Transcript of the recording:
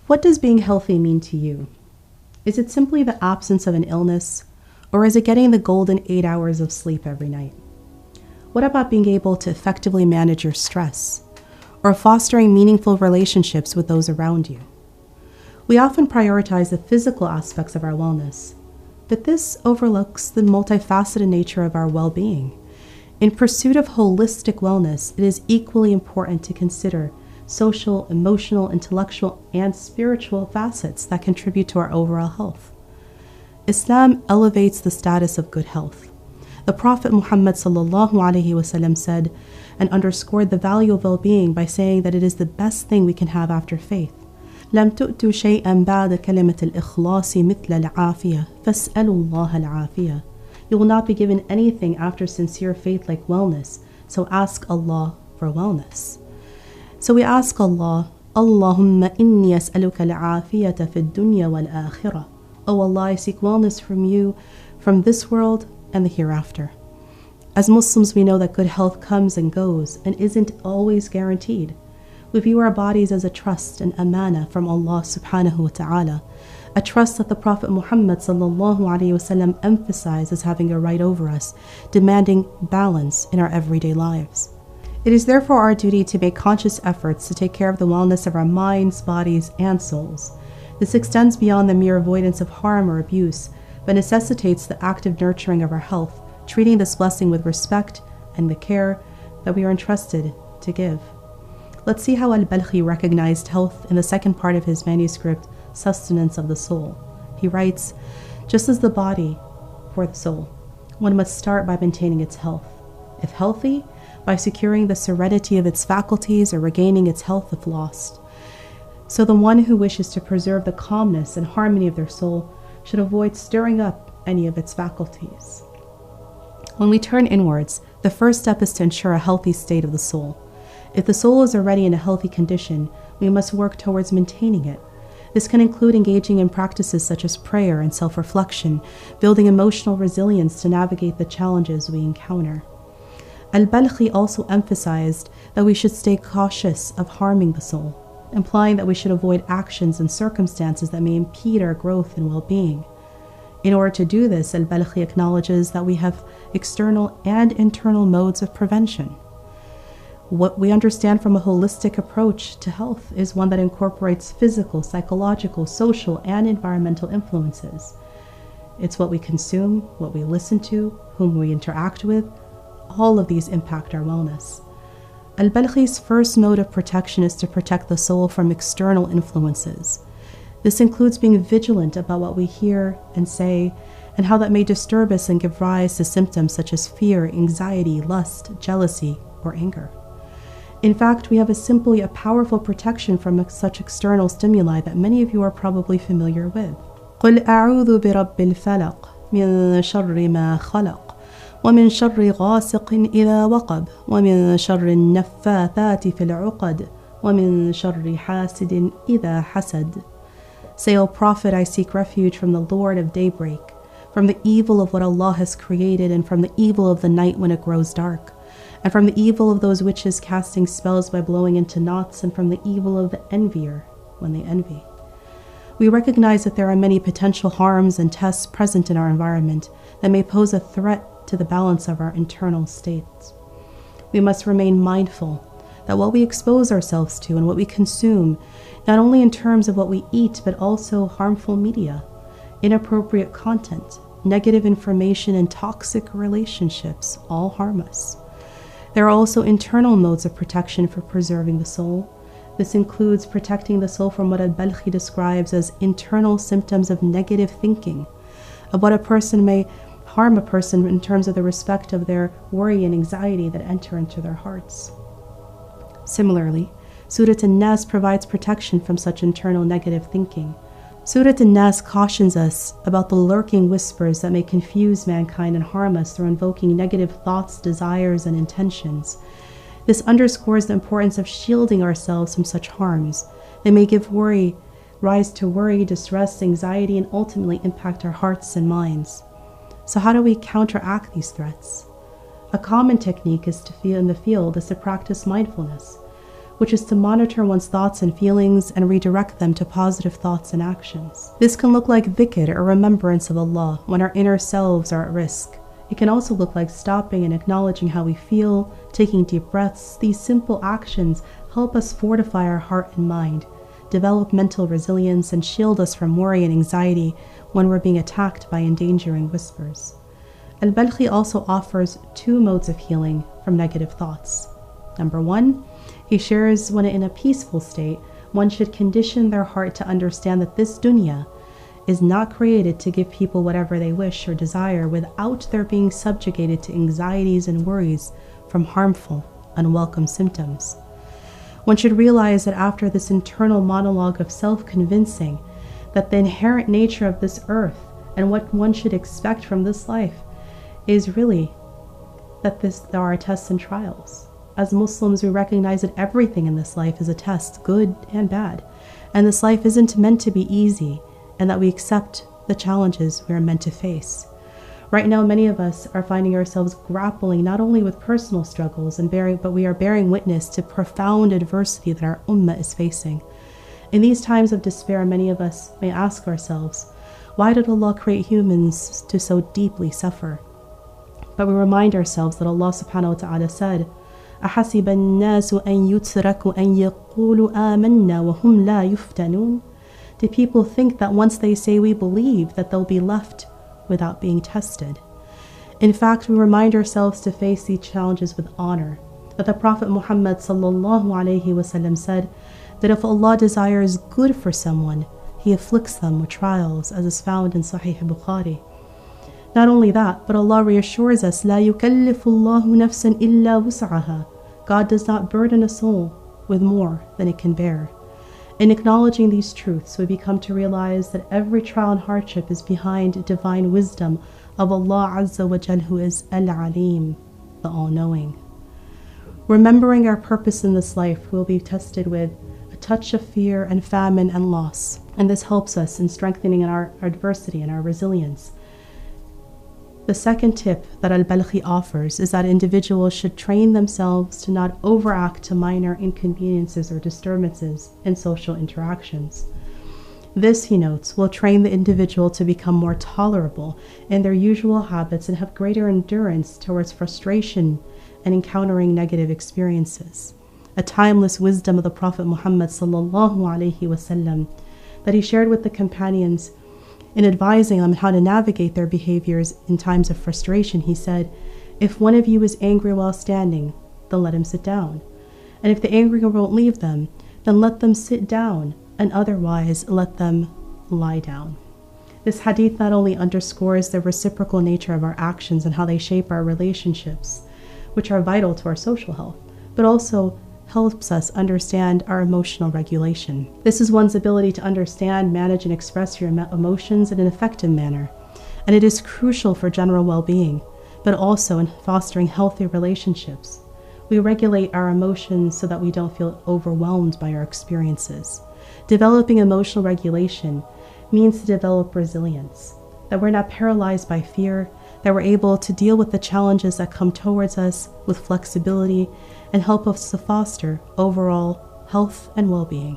What does being healthy mean to you? Is it simply the absence of an illness, or is it getting the golden 8 hours of sleep every night? What about being able to effectively manage your stress, or fostering meaningful relationships with those around you? We often prioritize the physical aspects of our wellness, but this overlooks the multifaceted nature of our well-being. In pursuit of holistic wellness, it is equally important to consider social, emotional, intellectual, and spiritual facets that contribute to our overall health. Islam elevates the status of good health. The Prophet Muhammad ﷺ said and underscored the value of well-being by saying that it is the best thing we can have after faith. لم تؤتوا شيئا بعد كلمة الإخلاص مثل العافية فاسألوا الله العافية. You will not be given anything after sincere faith like wellness, so ask Allah for wellness. So we ask Allah, Allahumma inni as'aluka al-afiyata fi dunya wal-akhirah. Oh Allah, I seek wellness from you from this world and the hereafter. As Muslims, we know that good health comes and goes and isn't always guaranteed. We view our bodies as a trust and amana from Allah subhanahu wa ta'ala, a trust that the Prophet Muhammad sallallahu alaihi wasallam emphasized as having a right over us, demanding balance in our everyday lives. It is therefore our duty to make conscious efforts to take care of the wellness of our minds, bodies, and souls. This extends beyond the mere avoidance of harm or abuse, but necessitates the active nurturing of our health, treating this blessing with respect and the care that we are entrusted to give. Let's see how al-Balkhi recognized health in the second part of his manuscript, Sustenance of the Soul. He writes, just as the body for the soul, one must start by maintaining its health. If healthy, by securing the serenity of its faculties or regaining its health if lost. So the one who wishes to preserve the calmness and harmony of their soul should avoid stirring up any of its faculties. When we turn inwards, the first step is to ensure a healthy state of the soul. If the soul is already in a healthy condition, we must work towards maintaining it. This can include engaging in practices such as prayer and self-reflection, building emotional resilience to navigate the challenges we encounter. Al-Balkhi also emphasized that we should stay cautious of harming the soul, implying that we should avoid actions and circumstances that may impede our growth and well-being. In order to do this, al-Balkhi acknowledges that we have external and internal modes of prevention. What we understand from a holistic approach to health is one that incorporates physical, psychological, social, and environmental influences. It's what we consume, what we listen to, whom we interact with. All of these impact our wellness. Al-Balkhi's first mode of protection is to protect the soul from external influences. This includes being vigilant about what we hear and say, and how that may disturb us and give rise to symptoms such as fear, anxiety, lust, jealousy, or anger. In fact, we have simply a powerful protection from such external stimuli that many of you are probably familiar with. قُلْ أَعُوذُ بِرَبِّ الْفَلَقِ مِنْ شَرِّ مَا خَلَقَ ومن شر غاسق إذا وقب ومن شر النفاثات في العقد ومن شر حاسد إذا حسد. Say, O Prophet, I seek refuge from the Lord of daybreak, from the evil of what Allah has created, and from the evil of the night when it grows dark, and from the evil of those witches casting spells by blowing into knots, and from the evil of the envier when they envy. We recognize that there are many potential harms and tests present in our environment that may pose a threat to the balance of our internal states. We must remain mindful that what we expose ourselves to and what we consume, not only in terms of what we eat, but also harmful media, inappropriate content, negative information, and toxic relationships, all harm us. There are also internal modes of protection for preserving the soul. This includes protecting the soul from what al-Balkhi describes as internal symptoms of negative thinking, of what a person may harm a person in terms of the respect of their worry and anxiety that enter into their hearts. Similarly, Surah An-Nas provides protection from such internal negative thinking. Surah An-Nas cautions us about the lurking whispers that may confuse mankind and harm us through invoking negative thoughts, desires, and intentions. This underscores the importance of shielding ourselves from such harms. They may give rise to worry, distress, anxiety, and ultimately impact our hearts and minds. So how do we counteract these threats? A common technique in the field is to practice mindfulness. which is to monitor one's thoughts and feelings and redirect them to positive thoughts and actions. This can look like dhikr, or remembrance of Allah, when our inner selves are at risk. It can also look like stopping and acknowledging how we feel, taking deep breaths. These simple actions help us fortify our heart and mind, develop mental resilience, and shield us from worry and anxiety when we're being attacked by endangering whispers. Al-Balkhi also offers 2 modes of healing from negative thoughts. Number 1, he shares when in a peaceful state, one should condition their heart to understand that this dunya is not created to give people whatever they wish or desire without their being subjugated to anxieties and worries from harmful, unwelcome symptoms. One should realize that after this internal monologue of self-convincing that the inherent nature of this earth and what one should expect from this life is really that there are tests and trials. As Muslims, we recognize that everything in this life is a test, good and bad, and this life isn't meant to be easy, and that we accept the challenges we are meant to face. Right now, many of us are finding ourselves grappling not only with personal struggles but we are bearing witness to profound adversity that our ummah is facing. In these times of despair, many of us may ask ourselves, why did Allah create humans to so deeply suffer? But we remind ourselves that Allah subhanahu wa ta'ala said, أَحَسِبَ النَّاسُ أَن يُتْرَكُوا أَن يَقُولُوا آمَنَّا وَهُمْ لَا يُفْتَنُونَ. Do people think that once they say we believe that they'll be left without being tested? In fact, we remind ourselves to face these challenges with honor. That the Prophet Muhammad sallallahu alaihi wasallam said that if Allah desires good for someone, He afflicts them with trials, as is found in Sahih Bukhari. Not only that, but Allah reassures us, لا يكلف الله نفسا إلا وسعها. God does not burden a soul with more than it can bear. In acknowledging these truths, we become to realize that every trial and hardship is behind divine wisdom of Allah Azza wa Jal, who is Al-Alim, the All-Knowing. Remembering our purpose in this life, we will be tested with a touch of fear and famine and loss, and this helps us in strengthening our adversity and our resilience. The second tip that al-Balkhi offers is that individuals should train themselves to not overact to minor inconveniences or disturbances in social interactions. This, he notes, will train the individual to become more tolerable in their usual habits and have greater endurance towards frustration and encountering negative experiences. A timeless wisdom of the Prophet Muhammad sallallahu alaihi wasallam that he shared with the companions in advising them how to navigate their behaviors in times of frustration. He said, if one of you is angry while standing, then let him sit down. And if the anger won't leave them, then let them sit down, and otherwise let them lie down. This hadith not only underscores the reciprocal nature of our actions and how they shape our relationships, which are vital to our social health, but also helps us understand our emotional regulation. This is one's ability to understand, manage, and express your emotions in an effective manner. And it is crucial for general well-being, but also in fostering healthy relationships. We regulate our emotions so that we don't feel overwhelmed by our experiences. Developing emotional regulation means to develop resilience, that we're not paralyzed by fear, that we're able to deal with the challenges that come towards us with flexibility and help us to foster overall health and well-being.